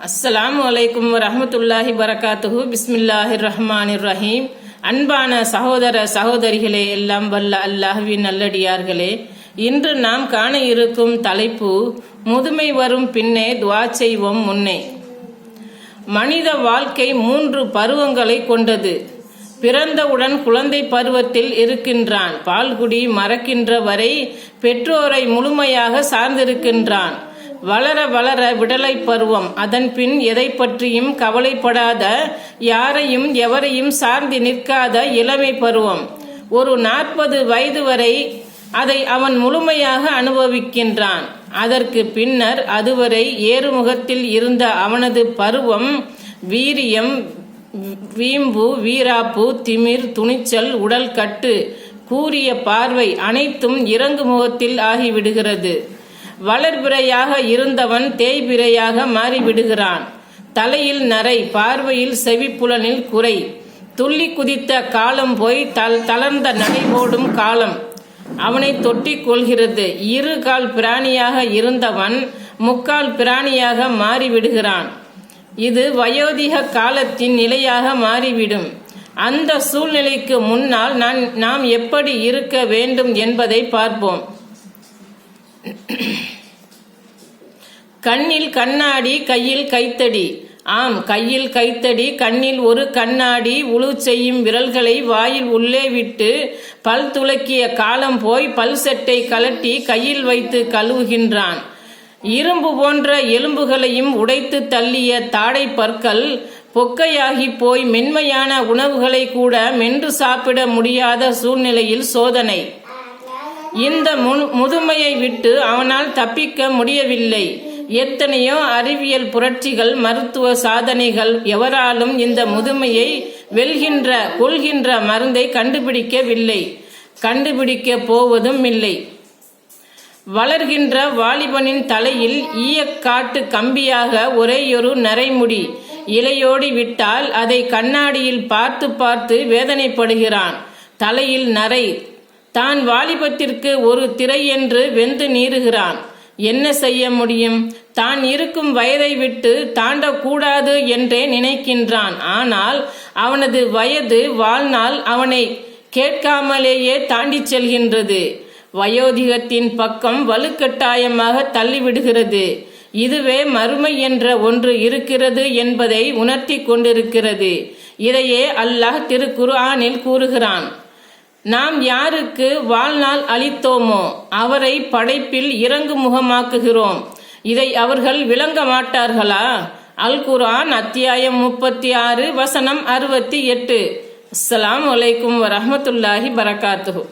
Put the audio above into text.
அஸ்ஸலாமு அலைக்கும் வரஹ்மத்துல்லாஹி வரகாத்துஹு. பிஸ்மில்லாஹிர் ரஹ்மானிர் ரஹீம். அன்பான சகோதர சகோதரிகளே, எல்லாம் வல்ல அல்லாஹ்வின் நல்லடியார்களே, இன்று நாம் காண இருக்கும் தலைப்பு முதுமை வரும் பின்னே துஆ செய்வோம் முன்னே. மனித வாழ்க்கை 3 பருவங்களை கொண்டது. பிறந்தவுடன் குழந்தை பருவத்தில் இருக்கின்றான். பால்குடி மறக்கின்ற வரை பெற்றோரை முழுமையாக சார்ந்திருக்கின்றான். வளர வளர விடலை பருவம். அதன் பின் எதை பற்றியும் கவலைப்படாத, யாரையும் எவரையும் சார்ந்து நிற்காத இளமை பருவம். ஒரு 40 வயது வரை அதை அவன் முழுமையாக அனுபவிக்கின்றான். அதற்கு பின்னர் அதுவரை ஏறுமுகத்தில் இருந்த அவனது பருவம் வீரியம், வீம்பு, வீராப்பு, திமிர், துணிச்சல், உடல் கட்டு, கூரிய பார்வை அனைத்தும் இறங்கு முகத்தில் ஆகிவிடுகிறது. வளர்பிறையாக இருந்தவன் தேய்பிறையாக மாறிவிடுகிறான். தலையில் நரை, பார்வையில் செவிப்புலனில் குறை. துள்ளி குதித்த காலம் போய் தளர்ந்த நடைபோடும் காலம் அவனை தொட்டிக் கொள்கிறது. 2 கால் பிராணியாக இருந்தவன் 3/4 பிராணியாக மாறிவிடுகிறான். இது வயோதிக காலத்தின் நிலையாக மாறிவிடும். அந்த சூழ்நிலைக்கு முன்னால் நாம் எப்படி இருக்க வேண்டும் என்பதை பார்ப்போம். கண்ணில் கண்ணாடி, கையில் கைத்தடி. ஆம், கையில் கைத்தடி, கண்ணில் ஒரு கண்ணாடி. உழு செய்யும் விரல்களை வாயில் உள்ளே விட்டு பல் துலக்கிய காலம் போய் பல் செட்டை கலட்டி கையில் வைத்து கழுவுகின்றான். இரும்பு போன்ற எலும்புகளையும் உடைத்து தள்ளிய தாடை பற்கள் பொக்கையாகி போய் மென்மையான உணவுகளை கூட மென்று சாப்பிட முடியாத சூழ்நிலையில் சோதனை. இந்த முதுமையை விட்டு அவனால் தப்பிக்க முடியவில்லை. எத்தனையோ அறிவியல் புரட்சிகள், மருத்துவ சாதனைகள், எவராலும் இந்த முதுமையை கொள்கின்ற மருந்தை கண்டுபிடிக்கவில்லை, கண்டுபிடிக்க போவதும் இல்லை. வளர்கின்ற வாலிபனின் தலையில் ஈயக்காட்டு கம்பியாக ஒரேயொரு நரைமுடி இலையோடி விட்டால் அதை கண்ணாடியில் பார்த்து பார்த்து வேதனைப்படுகிறான். தலையில் நரை. தான் வாலிபத்திற்கு ஒரு திரை என்று வெந்து நீறுகிறான். என்ன செய்ய முடியும்? தான் இருக்கும் வயதை விட்டு தாண்டக்கூடாது என்றே நினைக்கின்றான். ஆனால் அவனது வயது, வாழ்நாள் அவனை கேட்காமலேயே தாண்டி செல்கின்றது. வயோதிகத்தின் பக்கம் வலுக்கட்டாயமாக தள்ளிவிடுகிறது. இதுவே மறுமை என்ற ஒன்று இருக்கிறது என்பதை உணர்த்தி கொண்டிருக்கிறது. இதையே அல்லாஹ் திருக்குர்ஆனில் கூறுகிறான். நாம் யாருக்கு வாழ்நாள் அளித்தோமோ அவரை படைப்பில் இறங்கு முகமாக்குகிறோம். இதை அவர்கள் விளங்க மாட்டார்களா? அல் குர்ஆன் அத்தியாயம் 36 வசனம் 68. அஸ்ஸலாமு அலைக்கும் வரஹ்மத்துல்லாஹி வரகாத்துஹு.